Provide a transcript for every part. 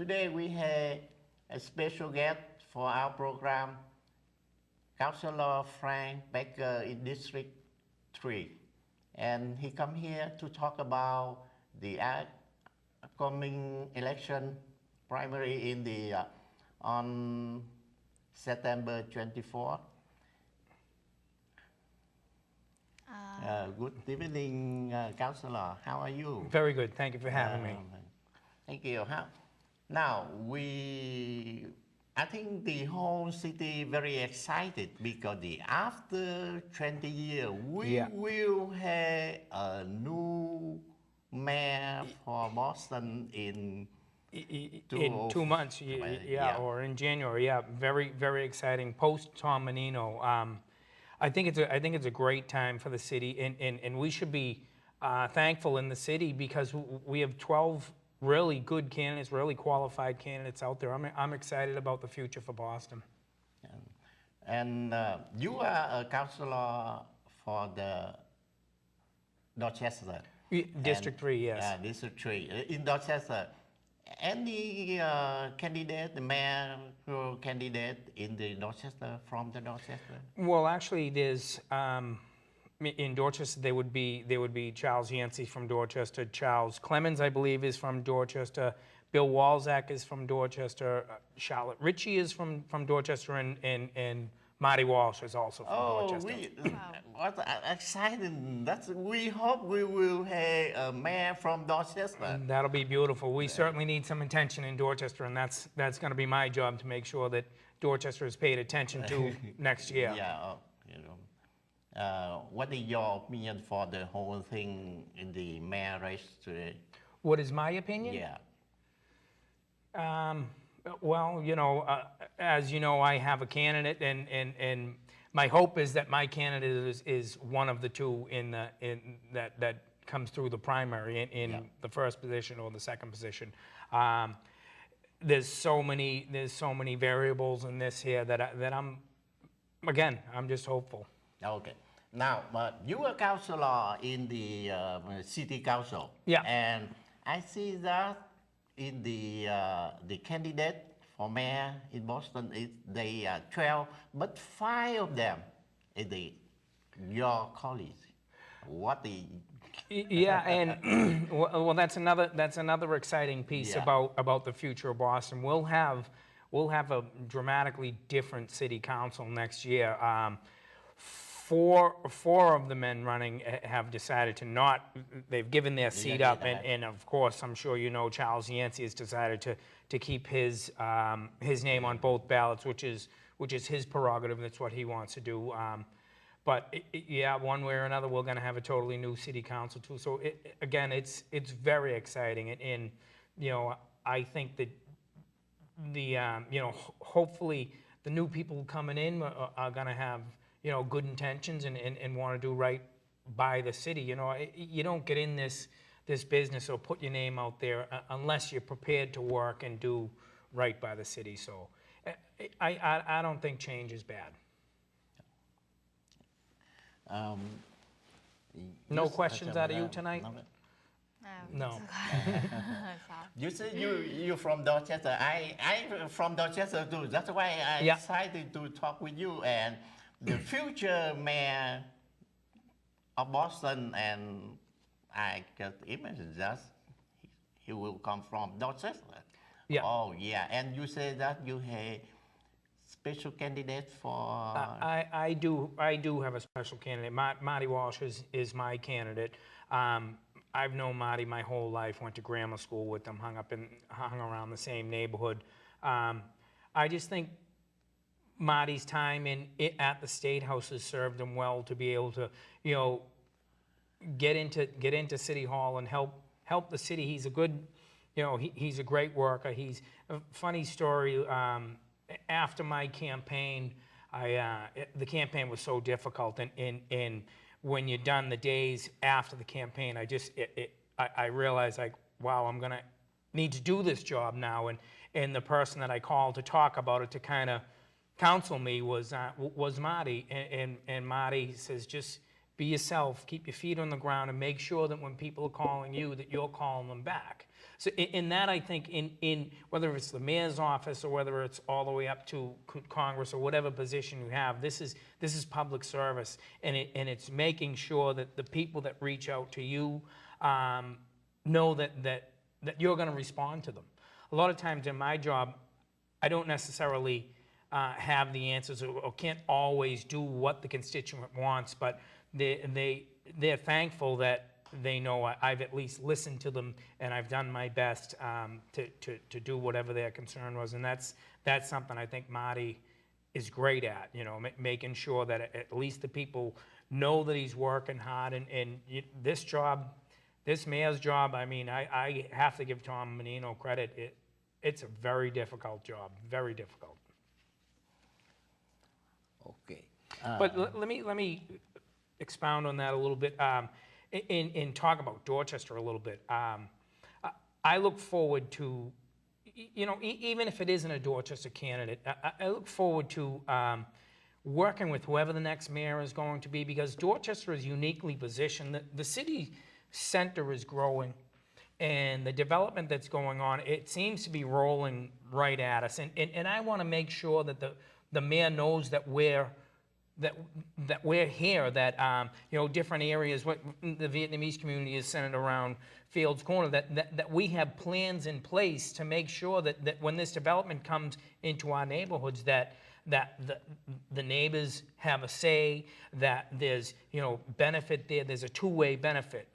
Today we have a special guest for our program, Councillor Frank Becker in District 3. And he come here to talk about the upcoming election primary in the on September 24th. Good evening, Councillor. How are you? Very good. Thank you for having me. Thank you. Now, I think the whole city very excited because after 20 years, we will have a new mayor for Boston in 2 months, or in January. Yeah, very, very exciting. Post Tom Menino. I think it's a great time for the city, and we should be thankful in the city because we have 12 really good candidates, really qualified candidates out there. I'm excited about the future for Boston. And you are a councillor for the Dorchester. District 3, yes. District 3. In Dorchester, any candidate, the mayor candidate in the Dorchester, from the Dorchester? Well, actually, there's in Dorchester there would be Charles Yancey from Dorchester, Charles Clemens, I believe, is from Dorchester, Bill Walczak is from Dorchester, Charlotte Ritchie is from Dorchester, and Marty Walsh is also from Dorchester. What exciting! We hope we will have a mayor from Dorchester. That'll be beautiful. We certainly need some attention in Dorchester, and that's going to be my job to make sure that Dorchester is paid attention to next year. Yeah, what is your opinion for the whole thing in the mayor race today? What is my opinion? Yeah. Well, as you know, I have a candidate, and my hope is that my candidate is one of the two that comes through the primary in the first position or the second position. There's so many variables in this here that I'm just hopeful. Okay. Now, you are councillor in the city council. Yeah. And I see that in the candidate for mayor in Boston, they are 12, but 5 of them is your colleagues. What the? Yeah, and well, that's another exciting piece about the future of Boston. We'll have a dramatically different city council next year. Four of the men running have decided to not. They've given their seat up, and of course, I'm sure you know Charles Yancey has decided to keep his name on both ballots, which is his prerogative. That's what he wants to do. But one way or another, we're going to have a totally new city council too. So it's very exciting, and I think that hopefully the new people coming in are going to have good intentions and want to do right by the city. You don't get in this business or put your name out there unless you're prepared to work and do right by the city. So I don't think change is bad. No questions out of you tonight? No. You said you're from Dorchester. I'm from Dorchester too. That's why I decided to talk with you. And the future mayor of Boston, and I can imagine that he will come from Dorchester. Yeah. Oh, yeah. And you say that you have special candidate for? I do have a special candidate. Marty Walsh is my candidate. I've known Marty my whole life. Went to grammar school with him. Hung around the same neighborhood. I just think Marty's time at the State House has served him well to be able to, get into City Hall and help the city. He's a good, he's a great worker. He's a funny story. After my campaign, the campaign was so difficult, and when you're done the days after the campaign, I realized, like, wow, I'm gonna need to do this job now, and the person that I called to talk about it, to kind of counsel me, was Marty, and Marty says, just be yourself, keep your feet on the ground, and make sure that when people are calling you, that you're calling them back. So in that, I think, in whether it's the mayor's office or whether it's all the way up to Congress or whatever position you have, this is public service, and it's making sure that the people that reach out to you know that you're going to respond to them. A lot of times in my job, I don't necessarily have the answers or can't always do what the constituent wants, but they're thankful that they know I've at least listened to them and I've done my best to do whatever their concern was. And that's something I think Marty is great at, you know, making sure that at least the people know that he's working hard. And this job, this mayor's job, I mean, I have to give Tom Menino credit. It's a very difficult job, very difficult. Okay. But let me expound on that a little bit, and talk about Dorchester a little bit. I look forward to, you know, even if it isn't a Dorchester candidate, I look forward to working with whoever the next mayor is going to be, because Dorchester is uniquely positioned. The city center is growing, and the development that's going on, it seems to be rolling right at us. And I want to make sure that the mayor knows that we're here, that you know, different areas, what the Vietnamese community is centered around Fields Corner, that we have plans in place to make sure that when this development comes into our neighborhoods, that the neighbors have a say, that there's, you know, benefit there, there's a two-way benefit.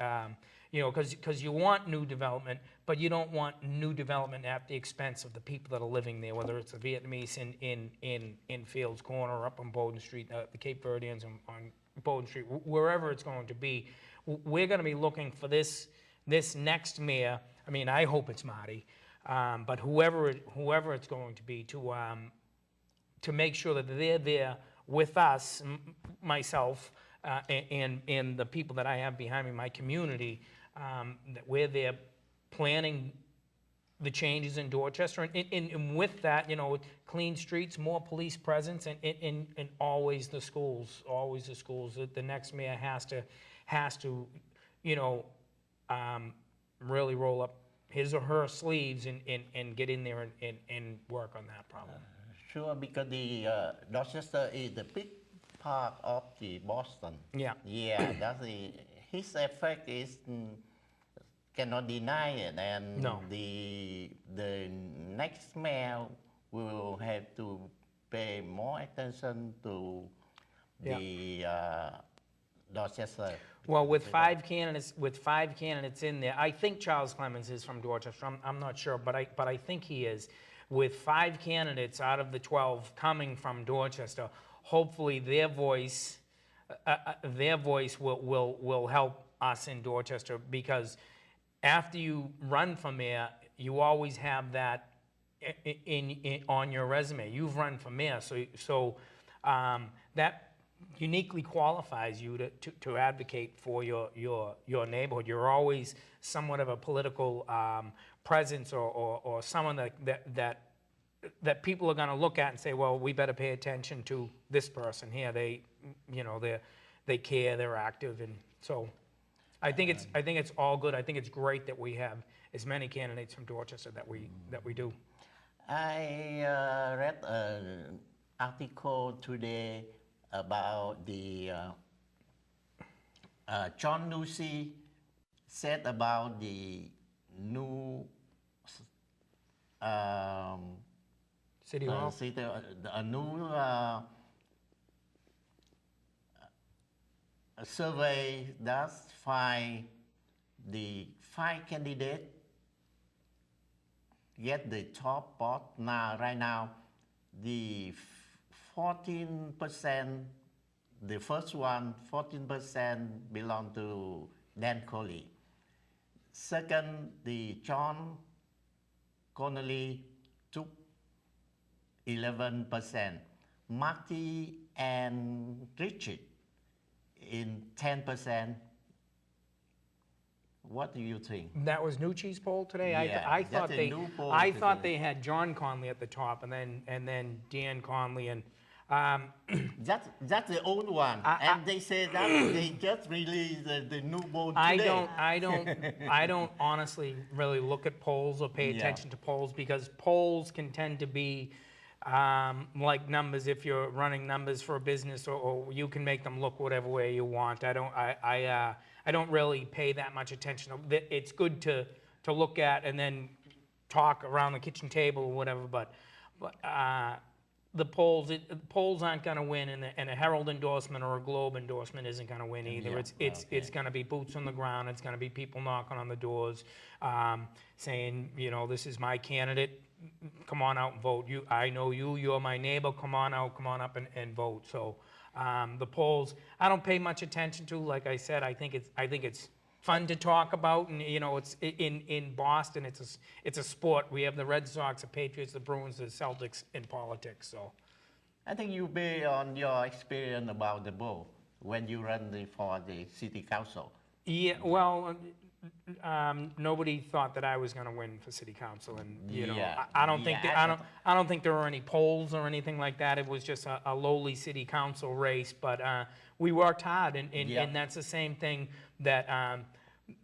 You know, because you want new development, but you don't want new development at the expense of the people that are living there, whether it's the Vietnamese in Fields Corner or up on Bowden Street, the Cape Verdeans on Bowden Street, wherever it's going to be. We're going to be looking for this next mayor. I mean, I hope it's Marty, but whoever it's going to be, to make sure that they're there with us, myself, and the people that I have behind me, my community, that we're there planning the changes in Dorchester, and with that, you know, clean streets, more police presence, and always the schools, The next mayor has to, you know, really roll up his or her sleeves and get in there and work on that problem. Sure, because the Dorchester is the big part of the Boston. Yeah. Yeah, his effect is cannot deny it, and No. the next mayor will have to pay more attention to the Dorchester. Well, with five candidates in there, I think Charles Clemens is from Dorchester. I'm not sure, but I think he is. With 5 candidates out of the 12 coming from Dorchester, hopefully their voice will help us in Dorchester, because after you run for mayor, you always have that on your resume. You've run for mayor, so that uniquely qualifies you to advocate for your neighborhood. You're always somewhat of a political presence, or someone that people are going to look at and say, well, we better pay attention to this person here. They care, they're active, and so I think it's all good. I think it's great that we have as many candidates from Dorchester that we do. I read an article today about the John Nussey said about the new City Hall. a new survey does find the 5 candidates get the top spot right now. The 14%, the first one, 14% belong to Dan Coley. Second, the John Connolly took 11%. Marty and Richard in 10%. What do you think? That was Nucci's poll today. Yeah, I thought that's a they new poll I today. thought they had John Conley at the top, and then Dan Conley, and That's the old one, and they say that they just released the new bowl today. I don't honestly really look at polls or pay Yeah. attention to polls because polls can tend to be like numbers if you're running numbers for a business, or you can make them look whatever way you want. I don't really pay that much attention. It's good to look at and then talk around the kitchen table or whatever, but the polls aren't going to win, and a Herald endorsement or a Globe endorsement isn't going to win either. Yeah, It's going to be boots on the ground. It's going to be people knocking on the doors, saying, you know, this is my candidate. Come on out and vote. I know you. You're my neighbor. Come on out. Come on up and vote. So the polls, I don't pay much attention to. Like I said, I think it's fun to talk about, and you know, it's in Boston. It's a sport. We have the Red Sox, the Patriots, the Bruins, the Celtics in politics. So I think you based on your experience about the bowl when you run for the city council. yeah, well. Nobody thought that I was going to win for city council, and you know, Yeah, I don't think yeah, I don't think there were any polls or anything like that. It was just a lowly city council race, but we worked hard, and that's the same thing that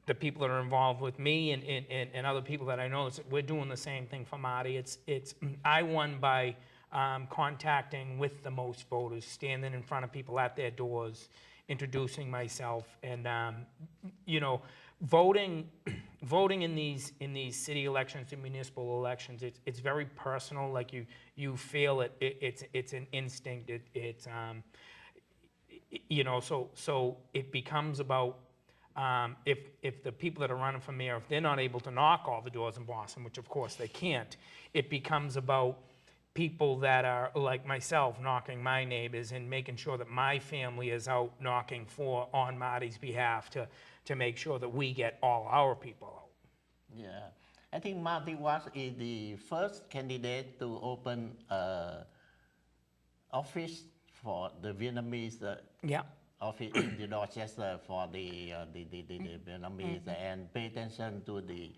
the people that are involved with me and other people that I know. We're doing the same thing for Marty. It's I won by contacting with the most voters, standing in front of people at their doors, introducing myself, and you know. Voting in these city elections and municipal elections, it's very personal. Like you feel it. It's an instinct. It's you know, so it becomes about if the people that are running for mayor, if they're not able to knock all the doors in Boston, which of course they can't, it becomes about people that are like myself knocking my neighbors and making sure that my family is out knocking on Marty's behalf to make sure that we get all our people out. Yeah, I think Marty was the first candidate to open office for the Vietnamese Yeah. office in the Dorchester for the Vietnamese and pay attention to the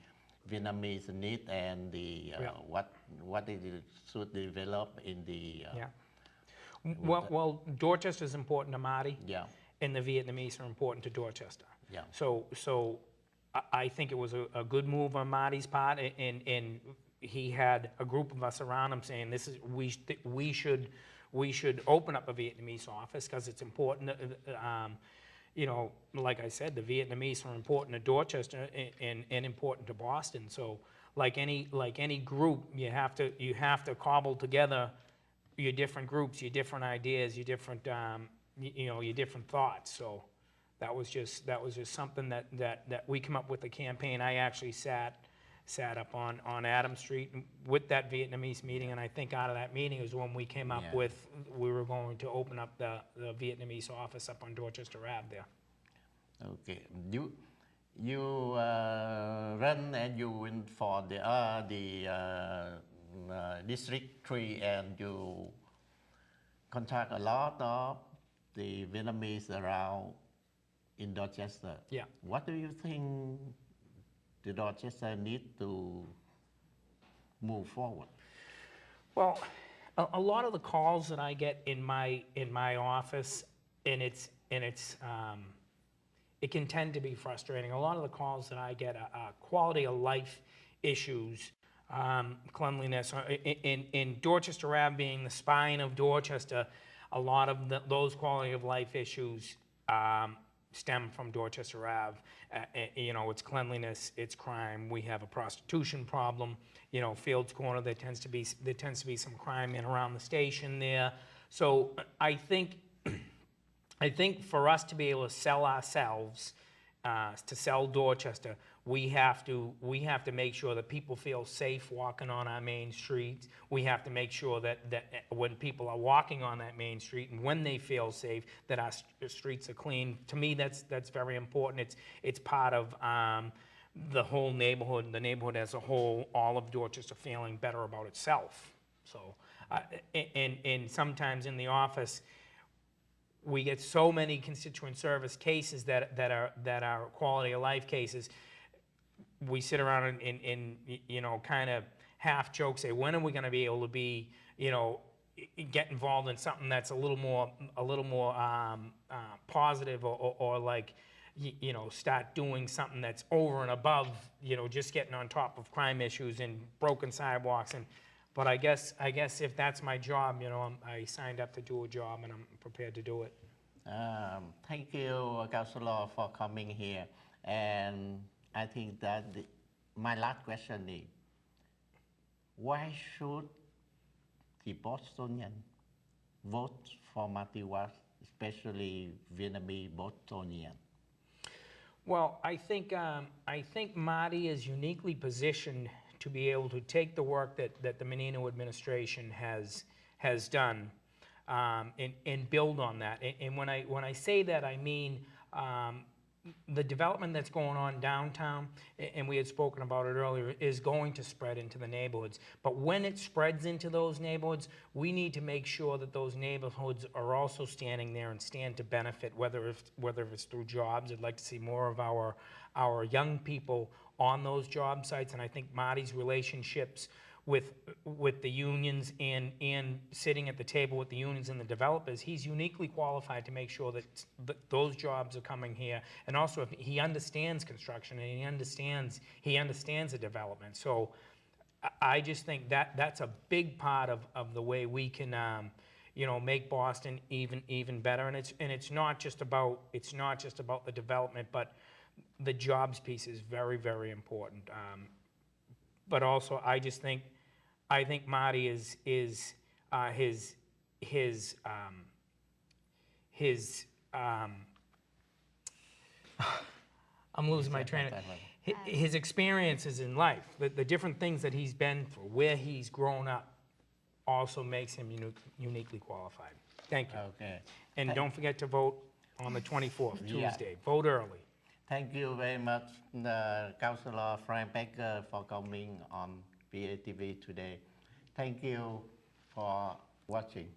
Vietnamese need and the what they should develop in the Yeah. Well, Dorchester is important to Marty, yeah. and the Vietnamese are important to Dorchester. Yeah. So I think it was a good move on Marty's part, and he had a group of us around him saying, "This is we should open up a Vietnamese office because it's important." You know, like I said, the Vietnamese are important to Dorchester and important to Boston. So like any group, you have to cobble together your different groups, your different ideas, your different your different thoughts. So that was just something that we come up with the campaign. I actually sat up on Adams Street with that Vietnamese meeting, and I think out of that meeting is when we came up with we were going to open up the Vietnamese office up on Dorchester Ave there. Okay, you run and you win for the District 3, and you contact a lot of the Vietnamese around in Dorchester. Yeah. What do you think the Dorchester need to move forward? Well, a lot of the calls that I get in my office, and it can tend to be frustrating. A lot of the calls that I get are quality of life issues, cleanliness. In Dorchester Ave being the spine of Dorchester, a lot of those quality of life issues stem from Dorchester Ave. You know, it's cleanliness, it's crime. We have a prostitution problem. You know, Fields Corner, there tends to be some crime in around the station there. So I think for us to be able to sell ourselves, to sell Dorchester, we have to make sure that people feel safe walking on our main streets. We have to make sure that when people are walking on that main street and when they feel safe, that our streets are clean. To me, that's very important. It's part of the whole neighborhood, the neighborhood as a whole, all of Dorchester feeling better about itself. So, and sometimes in the office, we get so many constituent service cases that are quality of life cases. We sit around and you know, kind of half joke say, when are we going to be able to be, you know, get involved in something that's a little more positive, or like, you know, start doing something that's over and above, you know, just getting on top of crime issues and broken sidewalks. But I guess if that's my job, you know, I signed up to do a job, and I'm prepared to do it. Thank you, Councilor, for coming here. And I think that my last question is, why should the Bostonian vote for Marty Walsh, especially Vietnamese Bostonian? Well, I think Marty is uniquely positioned to be able to take the work that the Menino administration has done, and build on that. And when I say that, I mean the development that's going on downtown, and we had spoken about it earlier, is going to spread into the neighborhoods. But when it spreads into those neighborhoods, we need to make sure that those neighborhoods are also standing there and stand to benefit, whether it's through jobs. I'd like to see more of our young people on those job sites, and I think Marty's relationships with the unions and sitting at the table with the unions and the developers, he's uniquely qualified to make sure that those jobs are coming here. And also, if he understands construction, and he understands the development. So I just think that's a big part of the way we can you know, make Boston even better. And it's not just about the development, but the jobs piece is very, very important. But also, I think Marty is I'm losing my train of his experiences in life, the different things that he's been through, where he's grown up, also makes him uniquely qualified. Thank you. Okay. And don't forget to vote on the 24th, Yeah. Tuesday. Vote early. Thank you very much, Councilor Frank Becker, for coming on VATV today. Thank you for watching.